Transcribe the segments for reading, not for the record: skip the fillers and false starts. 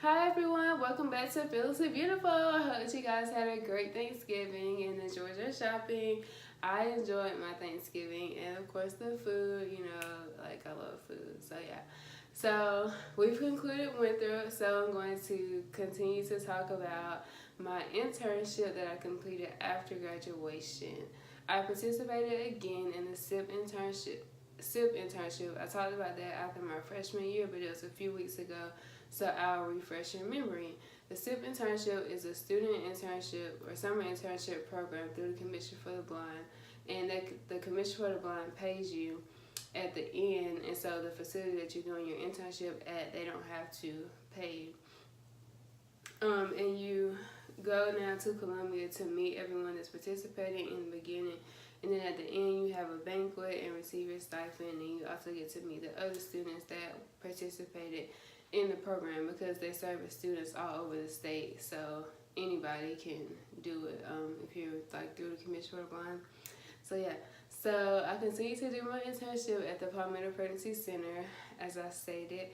Hi everyone, welcome back to Fearlessly Beautiful. I hope that you guys had a great Thanksgiving and enjoyed your shopping. I enjoyed my Thanksgiving and of course the food, like I love food. So yeah. So we've concluded winter, so I'm going to continue to talk about my internship that I completed after graduation. I participated again in the SIP internship. I talked about that after my freshman year, but it was a few weeks ago, so I'll refresh your memory. The SIP internship is a student internship or summer internship program through the Commission for the Blind, and the Commission for the Blind pays you at the end, and so the facility that you're doing your internship at, they don't have to pay you. And you go now to Columbia to meet everyone that's participating in the beginning, and then at the end you have a banquet and receive your stipend, and you also get to meet the other students that participated in the program because they service students all over the state, so anybody can do it if you're like through the Commission for the Blind. So yeah, so I continue to do my internship at the Palmetto Pregnancy Center, as I stated,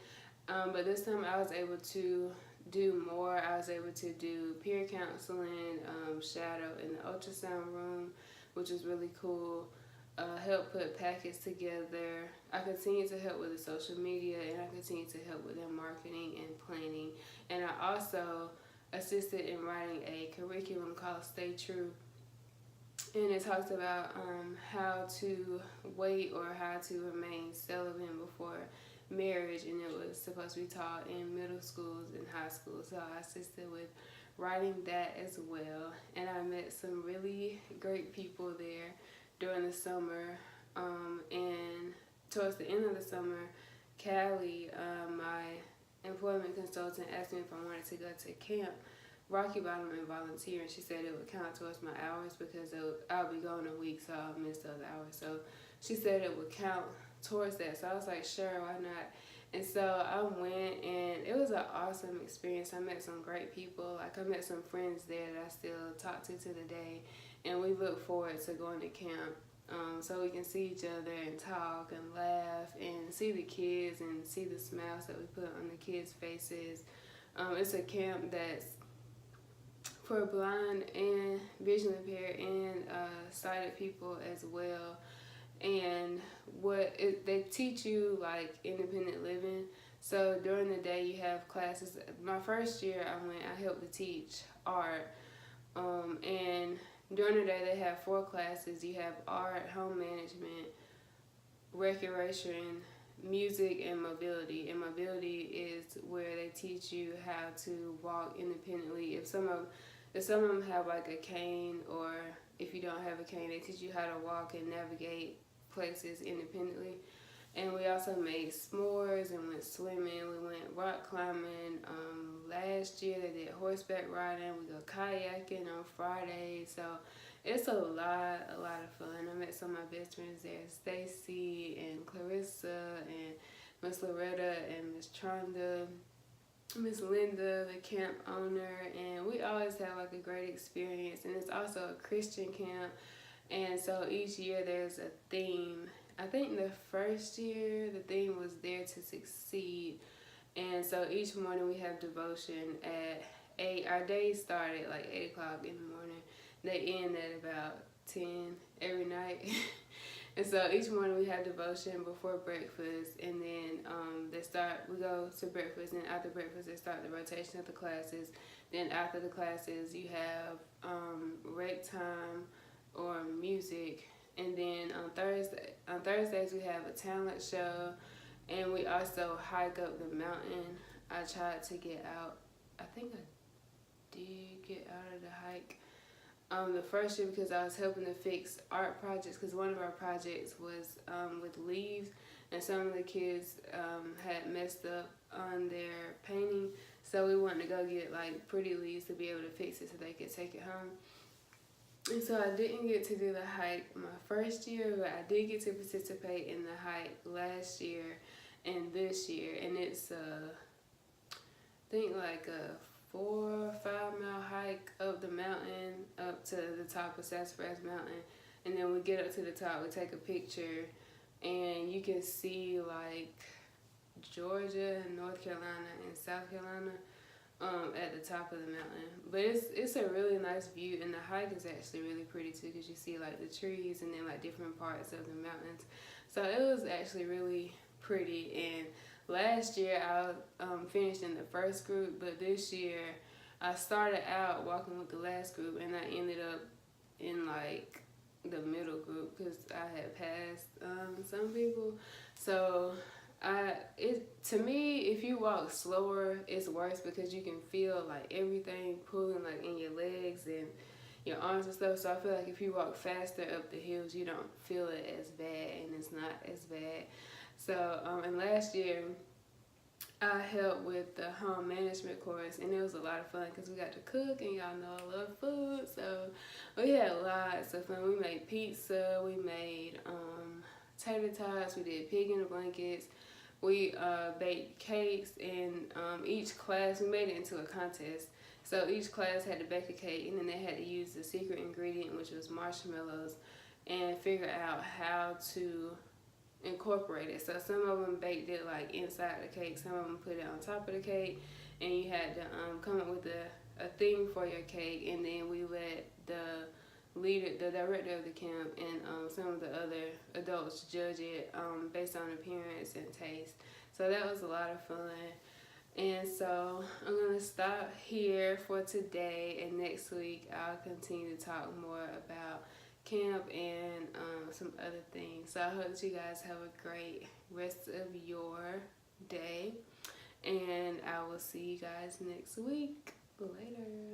but this time I was able to do more. I was able to do peer counseling, shadow in the ultrasound room, which was really cool. Help put packets together. I continue to help with the social media, and I continue to help with their marketing and planning. And I also assisted in writing a curriculum called Stay True, and it talks about how to wait or how to remain celibate before marriage, and it was supposed to be taught in middle schools and high schools. So I assisted with writing that as well, and I met some really great people there during the summer, and towards the end of the summer, Callie, my employment consultant, asked me if I wanted to go to camp Rocky Bottom and volunteer, and she said it would count towards my hours because I'll be gone a week, so I'll miss those hours. So she said it would count towards that, so I was like, sure, why not? And so I went, and it was an awesome experience. I met some great people. Like, I met some friends there that I still talk to the day, and we look forward to going to camp, so we can see each other and talk and laugh and see the kids and see the smiles that we put on the kids' faces. It's a camp that's for blind and visually impaired and sighted people as well. And they teach you like independent living. So during the day you have classes. My first year I helped to teach art, and during the day they have 4 classes. You have art, home management, recreation, music, and mobility. And mobility is where they teach you how to walk independently. If some of them have like a cane, or if you don't have a cane, they teach you how to walk and navigate places independently. And we also made s'mores and went swimming. We went rock climbing. Last year they did horseback riding. We go kayaking on Friday. So it's a lot of fun. I met some of my best friends there, Stacy and Clarissa and Miss Loretta and Miss Tronda, Miss Linda, the camp owner, and we always have like a great experience. And it's also a Christian camp, and so each year there's a theme. I think the first year the theme was Dare to Succeed, and so each morning we have devotion at 8. Our days start at like 8 o'clock in the morning. They end at about 10 every night. And so each morning we have devotion before breakfast, and then we go to breakfast, and after breakfast they start the rotation of the classes. Then after the classes you have rec time or music, and then on Thursdays we have a talent show, and we also hike up the mountain. I tried to get out. I think I did get out of the hike the first year because I was helping to fix art projects, because one of our projects was with leaves, and some of the kids had messed up on their painting, so we wanted to go get like pretty leaves to be able to fix it so they could take it home. And so I didn't get to do the hike my first year, but I did get to participate in the hike last year and this year, and it's I think like a 4 or 5 mile hike up the mountain up to the top of Sassafras Mountain. And then we get up to the top, we take a picture, and you can see like Georgia and North Carolina and South Carolina at the top of the mountain. But it's a really nice view, and the hike is actually really pretty too, because you see like the trees and then like different parts of the mountains. So it was actually really pretty. And last year I finished in the first group, but this year I started out walking with the last group, and I ended up in like the middle group because I had passed some people. So to me, if you walk slower, it's worse because you can feel like everything pulling like in your legs and your arms and stuff. So I feel like if you walk faster up the hills, you don't feel it as bad, and it's not as bad. So and last year I helped with the home management course, and it was a lot of fun because we got to cook, and y'all know I love food, so we had lots of fun. We made pizza, we made tater tots, we did pig in the blankets, we baked cakes, and each class, we made it into a contest. So each class had to bake a cake, and then they had to use the secret ingredient, which was marshmallows, and figure out how to incorporate it. So some of them baked it like inside the cake, some of them put it on top of the cake, and you had to come up with a theme for your cake, and then we let the director of the camp, and some of the other adults judge it based on appearance and taste. So that was a lot of fun. And so I'm going to stop here for today, and next week I'll continue to talk more about camp and some other things. So I hope that you guys have a great rest of your day, and I will see you guys next week. Later.